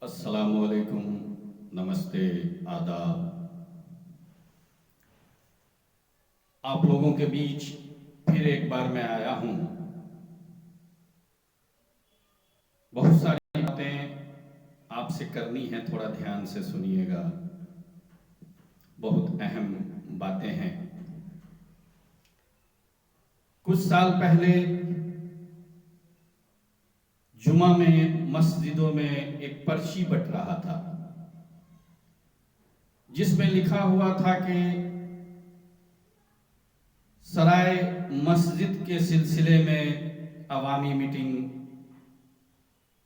अस्सलामुअलैकुम, नमस्ते, आदाब। आप लोगों के बीच फिर एक बार मैं आया हूँ। बहुत सारी बातें आपसे करनी हैं, थोड़ा ध्यान से सुनिएगा। बहुत अहम बातें हैं। कुछ साल पहले जुमा में मस्जिदों में एक पर्ची बंट रहा था, जिसमें लिखा हुआ था कि सराय मस्जिद के सिलसिले में अवामी मीटिंग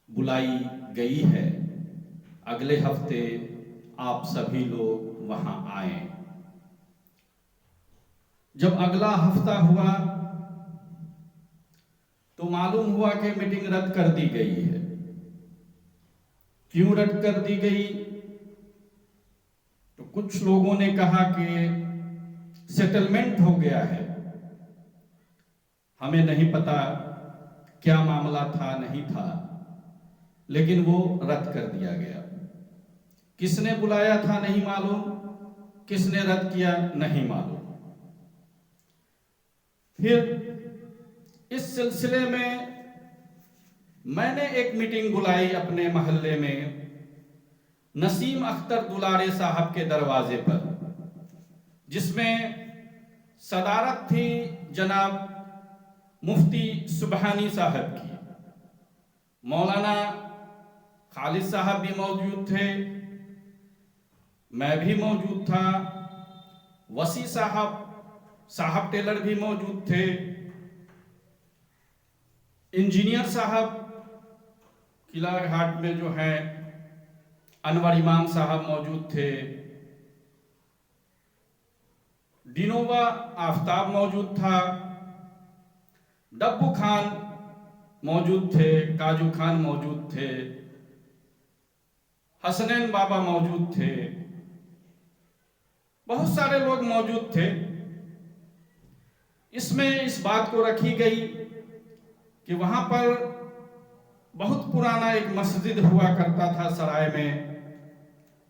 बुलाई गई है। अगले हफ्ते आप सभी लोग वहां आए। जब अगला हफ्ता हुआ तो मालूम हुआ कि मीटिंग रद्द कर दी गई है। क्यों रद्द कर दी गई? तो कुछ लोगों ने कहा कि सेटलमेंट हो गया है। हमें नहीं पता क्या मामला था, नहीं था, लेकिन वो रद्द कर दिया गया। किसने बुलाया था नहीं मालूम, किसने रद्द किया नहीं मालूम। फिर इस सिलसिले में मैंने एक मीटिंग बुलाई अपने मोहल्ले में, नसीम अख्तर दुलारे साहब के दरवाजे पर, जिसमें सदारत थी जनाब मुफ्ती सुबहानी साहब की। मौलाना खालिद साहब भी मौजूद थे, मैं भी मौजूद था, वसी साहब टेलर भी मौजूद थे, इंजीनियर साहब किला घाट में जो है अनवर इमाम साहब मौजूद थे, डिनोवा आफ्ताब मौजूद था, डब्बू खान मौजूद थे, काजू खान मौजूद थे, हसनैन बाबा मौजूद थे, बहुत सारे लोग मौजूद थे। इसमें इस बात को रखी गई कि वहां पर बहुत पुराना एक मस्जिद हुआ करता था सराय में,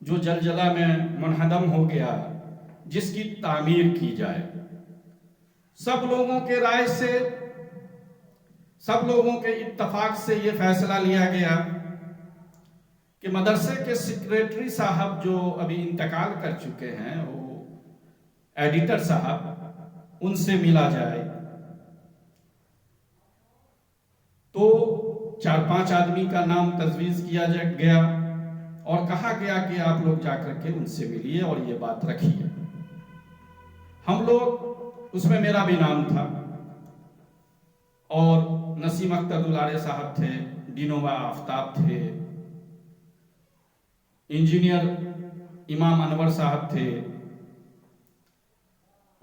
जो जलजला में मुनहदम हो गया, जिसकी तामीर की जाए। सब लोगों के राय से, सब लोगों के इत्तफाक से ये फैसला लिया गया कि मदरसे के सेक्रेटरी साहब जो अभी इंतकाल कर चुके हैं, वो एडिटर साहब, उनसे मिला जाए। तो 4-5 आदमी का नाम तजवीज़ किया गया और कहा गया कि आप लोग जाकर के उनसे मिलिए और ये बात रखिए। हम लोग, उसमें मेरा भी नाम था, और नसीम अख्तर दुलारे साहब थे, डिनोवा आफ्ताब थे, इंजीनियर इमाम अनवर साहब थे,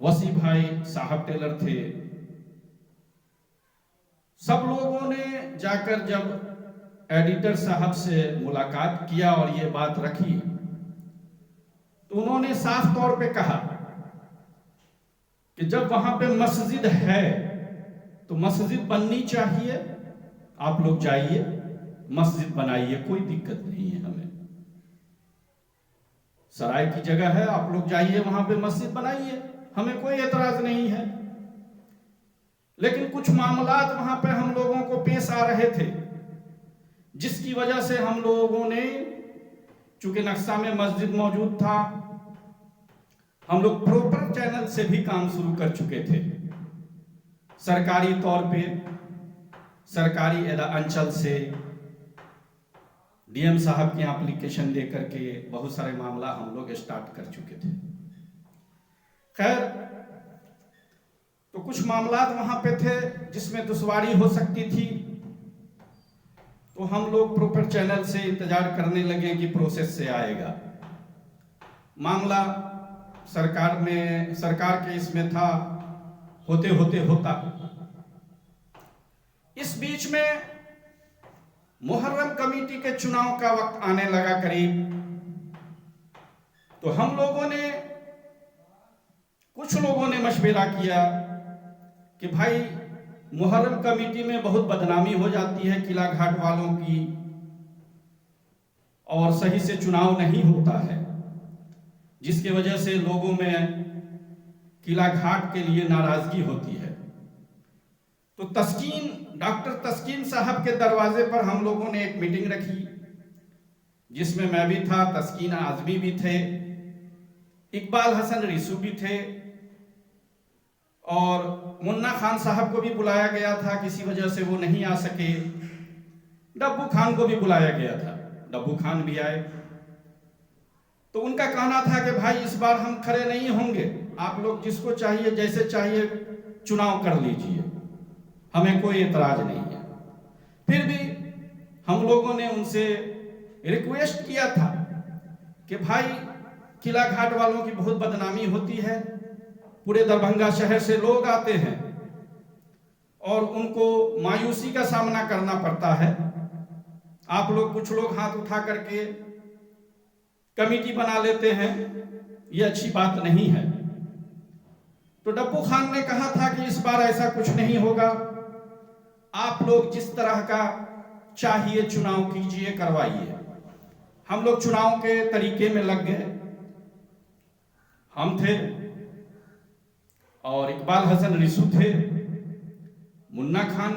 वसी भाई साहब टेलर थे। सब लोगों ने जाकर जब एडिटर साहब से मुलाकात किया और ये बात रखी, तो उन्होंने साफ तौर पे कहा कि जब वहां पे मस्जिद है तो मस्जिद बननी चाहिए, आप लोग जाइए मस्जिद बनाइए, कोई दिक्कत नहीं है हमें। सराय की जगह है, आप लोग जाइए वहां पे मस्जिद बनाइए, हमें कोई एतराज नहीं है। लेकिन कुछ मामलात वहां पे हम लोगों को पेश आ रहे थे, जिसकी वजह से हम लोगों ने, चूंकि नक्शा में मस्जिद मौजूद था, हम लोग प्रॉपर चैनल से भी काम शुरू कर चुके थे। सरकारी तौर पे, सरकारी अंचल से डीएम साहब के एप्लीकेशन दे करके बहुत सारे मामला हम लोग स्टार्ट कर चुके थे। खैर, तो कुछ मामलात वहां पे थे जिसमें दुश्वारी हो सकती थी, तो हम लोग प्रॉपर चैनल से इंतजार करने लगे कि प्रोसेस से आएगा। मामला सरकार के इसमें था, होते होते होता। इस बीच में मुहर्रम कमेटी के चुनाव का वक्त आने लगा करीब, तो हम लोगों ने, कुछ लोगों ने मशवरा किया कि भाई मुहर्रम कमेटी में बहुत बदनामी हो जाती है किला घाट वालों की, और सही से चुनाव नहीं होता है, जिसकी वजह से लोगों में किला घाट के लिए नाराजगी होती है। तो डॉक्टर तस्कीन साहब के दरवाजे पर हम लोगों ने एक मीटिंग रखी, जिसमें मैं भी था, तस्कीन आजमी भी थे, इकबाल हसन रिसू भी थे, और मुन्ना खान साहब को भी बुलाया गया था, किसी वजह से वो नहीं आ सके। डब्बू खान को भी बुलाया गया था, डब्बू खान भी आए। तो उनका कहना था कि भाई इस बार हम खड़े नहीं होंगे, आप लोग जिसको चाहिए जैसे चाहिए चुनाव कर लीजिए, हमें कोई एतराज नहीं है। फिर भी हम लोगों ने उनसे रिक्वेस्ट किया था कि भाई किला घाट वालों की बहुत बदनामी होती है, पूरे दरभंगा शहर से लोग आते हैं और उनको मायूसी का सामना करना पड़ता है। आप लोग कुछ लोग हाथ उठा करके कमेटी बना लेते हैं, ये अच्छी बात नहीं है। तो डब्बू खान ने कहा था कि इस बार ऐसा कुछ नहीं होगा, आप लोग जिस तरह का चाहिए चुनाव कीजिए, करवाइए। हम लोग चुनाव के तरीके में लग गए। हम थे और इकबाल हसन रिसू थे, मुन्ना खान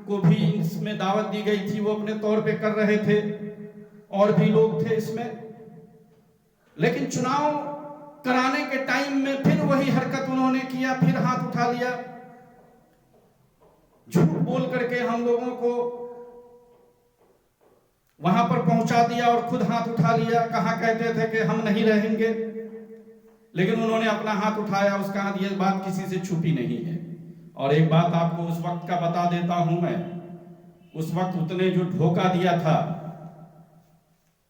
को भी इसमें दावत दी गई थी, वो अपने तौर पे कर रहे थे, और भी लोग थे इसमें। लेकिन चुनाव कराने के टाइम में फिर वही हरकत उन्होंने किया, फिर हाथ उठा लिया, झूठ बोल करके हम लोगों को वहां पर पहुंचा दिया और खुद हाथ उठा लिया। कहा कहते थे कि हम नहीं रहेंगे, लेकिन उन्होंने अपना हाथ उठाया, उसका हाथ, ये बात किसी से छुपी नहीं है। और एक बात आपको उस वक्त का बता देता हूं मैं, उस वक्त उतने जो धोखा दिया था,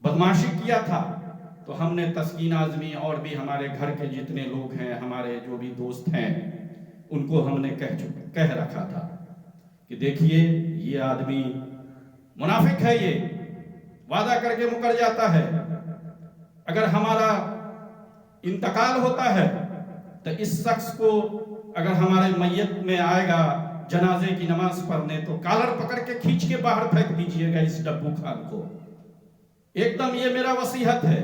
बदमाशी किया था, तो हमने तस्कीन आजमी और भी हमारे घर के जितने लोग हैं, हमारे जो भी दोस्त हैं, उनको हमने कह रखा था कि देखिए ये आदमी मुनाफिक है, ये वादा करके मुकर जाता है। अगर हमारा इंतकाल होता है तो इस शख्स को अगर हमारे मैयत में आएगा जनाजे की नमाज पढ़ने, तो कालर पकड़ के खींच के बाहर फेंक दीजिएगा इस डब्बू खान को। एकदम ये मेरा वसीयत है,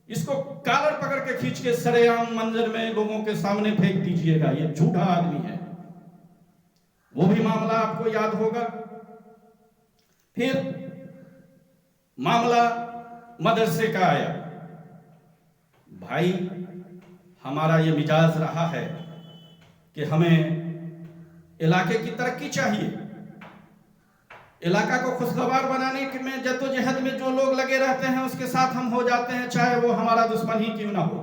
इसको कालर पकड़ के खींच के सरेआम मंजर में लोगों के सामने फेंक दीजिएगा, ये झूठा आदमी है। वो भी मामला आपको याद होगा। फिर मामला मदरसे का आया। भाई हमारा ये मिजाज रहा है कि हमें इलाके की तरक्की चाहिए, इलाका को खुशगवार बनाने में जद्दोजहद में जो लोग लगे रहते हैं उसके साथ हम हो जाते हैं, चाहे वो हमारा दुश्मन ही क्यों ना हो।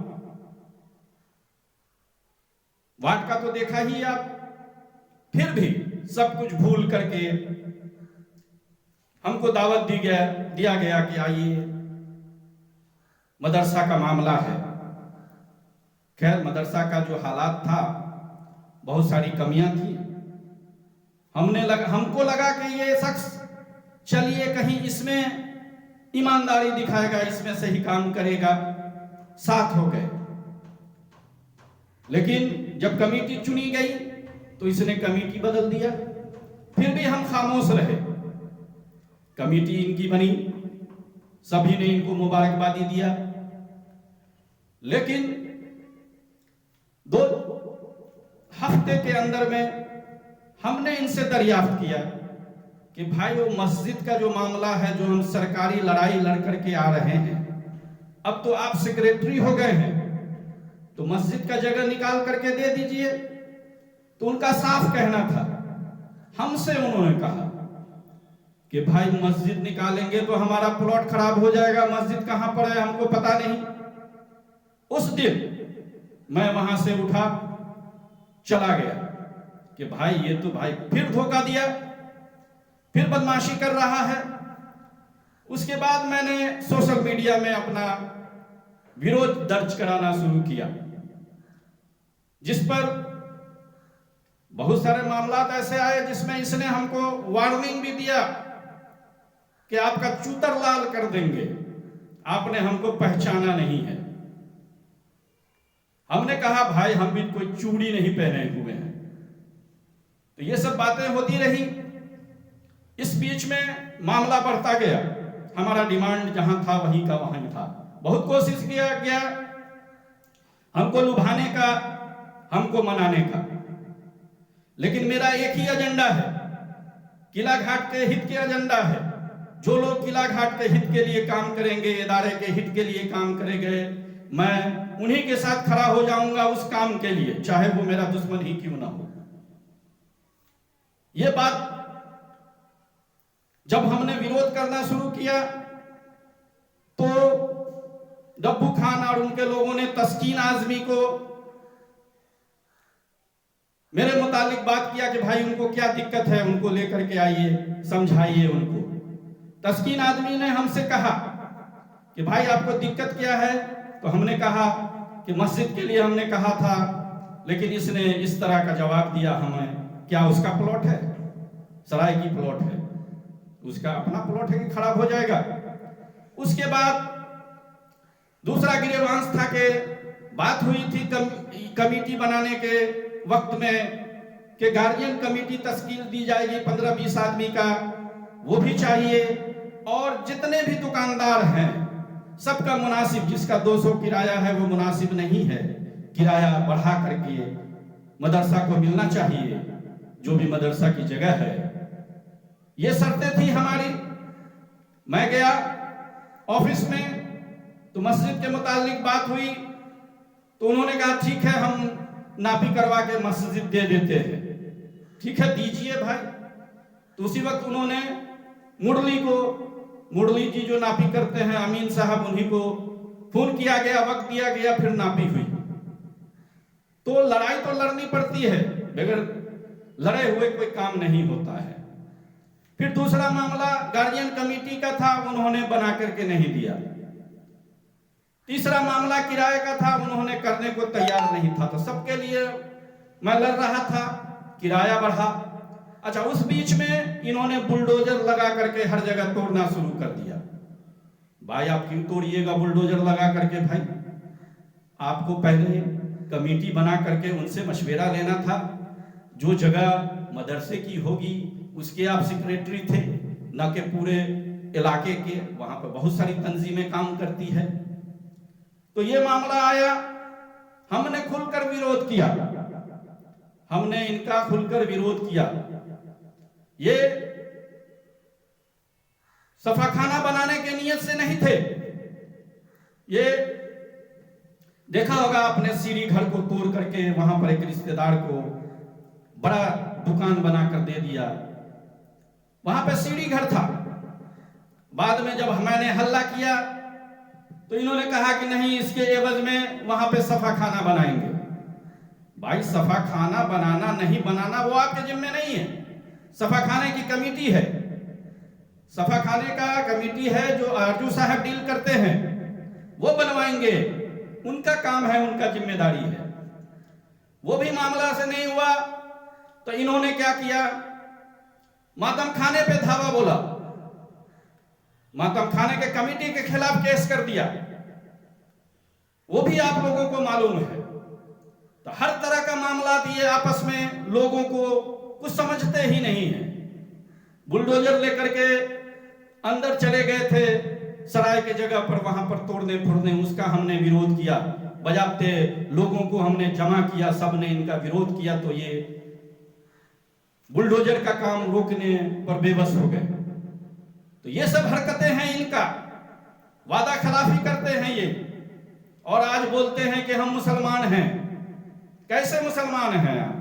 वार्ड का तो देखा ही आप। फिर भी सब कुछ भूल करके हमको दावत दिया गया कि आइए, मदरसा का मामला है। खैर मदरसा का जो हालात था, बहुत सारी कमियां थी। हमको लगा कि ये शख्स चलिए कहीं इसमें ईमानदारी दिखाएगा, इसमें सही काम करेगा, साथ हो गए। लेकिन जब कमेटी चुनी गई तो इसने कमेटी बदल दिया। फिर भी हम खामोश रहे। कमेटी इनकी बनी, सभी ने इनको मुबारकबादी दिया। लेकिन 2 हफ्ते के अंदर में हमने इनसे दरियाफ्त किया कि भाई वो मस्जिद का जो मामला है, जो हम सरकारी लड़ाई लड़ करके आ रहे हैं, अब तो आप सेक्रेटरी हो गए हैं, तो मस्जिद का जगह निकाल करके दे दीजिए। तो उनका साफ कहना था, हमसे उन्होंने कहा कि भाई मस्जिद निकालेंगे तो हमारा प्लॉट खराब हो जाएगा, मस्जिद कहां पर है हमको पता नहीं। उस दिन मैं वहां से उठा चला गया कि भाई ये तो भाई फिर धोखा दिया, फिर बदमाशी कर रहा है। उसके बाद मैंने सोशल मीडिया में अपना विरोध दर्ज कराना शुरू किया, जिस पर बहुत सारे मामला ऐसे आए जिसमें इसने हमको वार्निंग भी दिया कि आपका चूतर लाल कर देंगे, आपने हमको पहचाना नहीं है। हमने कहा भाई हम भी कोई चूड़ी नहीं पहने हुए हैं। तो ये सब बातें होती रही। इस बीच में मामला बढ़ता गया, हमारा डिमांड जहां था वहीं का वहीं था। बहुत कोशिश किया गया हमको लुभाने का, हमको मनाने का, लेकिन मेरा एक ही एजेंडा है, किला घाट के हित के एजेंडा है। जो लोग किला घाट के हित के लिए काम करेंगे, इदारे के हित के लिए काम करेंगे, मैं उन्हीं के साथ खड़ा हो जाऊंगा उस काम के लिए, चाहे वो मेरा दुश्मन ही क्यों ना हो। ये बात जब हमने विरोध करना शुरू किया तो डब्बू खान और उनके लोगों ने तस्कीन आजमी को मेरे मुतालिक बात किया कि भाई उनको क्या दिक्कत है, उनको लेकर के आइए, समझाइए उनको। तस्कीन आदमी ने हमसे कहा कि भाई आपको दिक्कत क्या है, तो हमने कहा कि मस्जिद के लिए हमने कहा था, लेकिन इसने इस तरह का जवाब दिया हमें। क्या उसका प्लॉट है? सराय की प्लॉट है, उसका अपना प्लॉट है कि खराब हो जाएगा। उसके बाद दूसरा गिरेबांस था कि बात हुई थी कमेटी बनाने के वक्त में कि गार्जियन कमेटी तश्कील दी जाएगी 15-20 आदमी का, वो भी चाहिए, और जितने भी दुकानदार हैं सबका मुनासिब, जिसका 200 किराया है वो मुनासिब नहीं है, किराया बढ़ा करके मदरसा को मिलना चाहिए, जो भी मदरसा की जगह है। ये शर्तें थी हमारी। मैं गया ऑफिस में तो मस्जिद के मुतालिक बात हुई, तो उन्होंने कहा ठीक है हम नापी करवा के मस्जिद दे देते हैं। ठीक है दीजिए भाई। तो उसी वक्त उन्होंने मुरली जी जो नापी करते हैं, अमीन साहब, उन्हीं को फोन किया गया, वक्त दिया गया, फिर नापी हुई। तो लड़ाई तो लड़नी पड़ती है, बगैर लड़े हुए कोई काम नहीं होता है। फिर दूसरा मामला गार्जियन कमेटी का था, उन्होंने बना करके नहीं दिया। तीसरा मामला किराए का था, उन्होंने करने को तैयार नहीं था। तो सबके लिए मैं लड़ रहा था, किराया बढ़ा। अच्छा, उस बीच में इन्होंने बुलडोजर लगा करके हर जगह तोड़ना शुरू कर दिया। भाई आप क्यों तोड़िएगा बुलडोजर लगा करके? भाई आपको पहले कमेटी बना करके उनसे मशवरा लेना था। जो जगह मदरसे की होगी उसके आप सेक्रेटरी थे, न कि पूरे इलाके के। वहां पर बहुत सारी तंजीमें काम करती है। तो ये मामला आया, हमने खुलकर विरोध किया, हमने इनका खुलकर विरोध किया। ये सफाखाना बनाने के नियत से नहीं थे। ये देखा होगा आपने, सीढ़ी घर को तोड़ करके वहां पर एक रिश्तेदार को बड़ा दुकान बनाकर दे दिया। वहां पर सीढ़ी घर था। बाद में जब मैंने हल्ला किया तो इन्होंने कहा कि नहीं, इसके एवज में वहां पे सफा खाना बनाएंगे। भाई सफा खाना बनाना नहीं बनाना वो आपके जिम्मे नहीं है। सफा खाने की कमेटी है, सफा खाने का कमेटी है, जो आरजू साहब डील करते हैं वो बनवाएंगे, उनका काम है, उनका जिम्मेदारी है। वो भी मामला से नहीं हुआ तो इन्होंने क्या किया, मातम खाने पे धावा बोला, मातम खाने के कमेटी के खिलाफ केस कर दिया। वो भी आप लोगों को मालूम है। तो हर तरह का मामला दिए, आपस में लोगों को कुछ समझते ही नहीं है। बुलडोजर लेकर के अंदर चले गए थे सराय के जगह पर, वहां पर तोड़ने फोड़ने, उसका हमने विरोध किया। बजाते लोगों को हमने जमा किया, सबने इनका विरोध किया। तो ये बुलडोजर का काम रोकने पर बेबस हो गए। तो ये सब हरकतें हैं इनका, वादा खिलाफी करते हैं ये, और आज बोलते हैं कि हम मुसलमान हैं। कैसे मुसलमान हैं आप?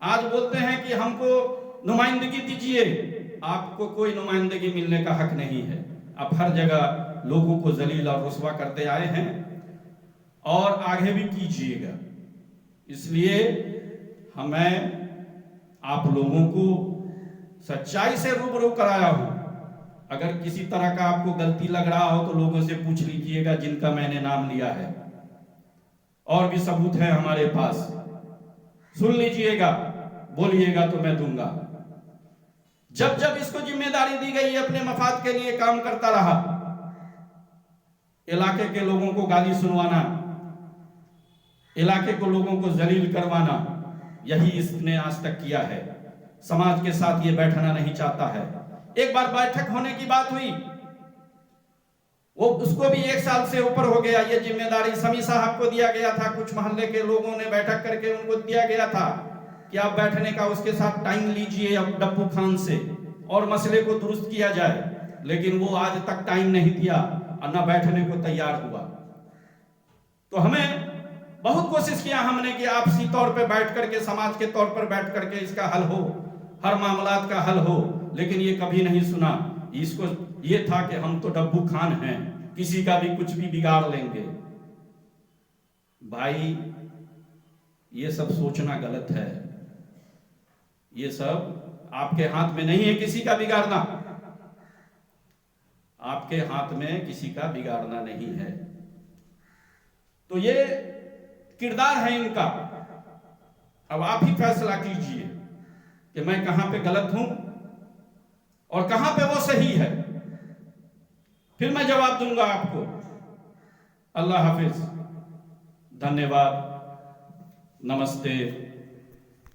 आज बोलते हैं कि हमको नुमाइंदगी दीजिए। आपको कोई नुमाइंदगी मिलने का हक नहीं है। आप हर जगह लोगों को जलील और रुस्वा करते आए हैं और आगे भी कीजिएगा। इसलिए हमें आप लोगों को सच्चाई से रूबरू कराया हूं। अगर किसी तरह का आपको गलती लग रहा हो तो लोगों से पूछ लीजिएगा जिनका मैंने नाम लिया है, और भी सबूत है हमारे पास। सुन लीजिएगा, बोलिएगा तो मैं दूंगा। जब जब इसको जिम्मेदारी दी गई, अपने मफाद के लिए काम करता रहा। इलाके के लोगों को गाली सुनवाना, इलाके को लोगों को जलील करवाना, यही इसने आज तक किया है। समाज के साथ ये बैठना नहीं चाहता है। एक बार बैठक होने की बात हुई वो उसको भी 1 साल से ऊपर हो गया। ये जिम्मेदारी समी साहब को दिया गया था, कुछ मोहल्ले के लोगों ने बैठक करके उनको दिया गया था कि आप बैठने का उसके साथ टाइम लीजिए अब डब्बू खान से और मसले को दुरुस्त किया जाए, लेकिन वो आज तक टाइम नहीं दिया और न बैठने को तैयार हुआ। तो हमें बहुत कोशिश किया हमने कि आपसी तौर पे बैठ करके, समाज के तौर पर बैठ करके इसका हल हो, हर मामलात का हल हो, लेकिन ये कभी नहीं सुना। इसको ये था कि हम तो डब्बू खान हैं, किसी का भी कुछ भी बिगाड़ लेंगे। भाई ये सब सोचना गलत है। ये सब आपके हाथ में नहीं है किसी का बिगाड़ना, आपके हाथ में किसी का बिगाड़ना नहीं है। तो ये किरदार है इनका। अब आप ही फैसला कीजिए कि मैं कहां पे गलत हूं और कहां पे वो सही है, फिर मैं जवाब दूंगा आपको। अल्लाह हाफिज, धन्यवाद, नमस्ते।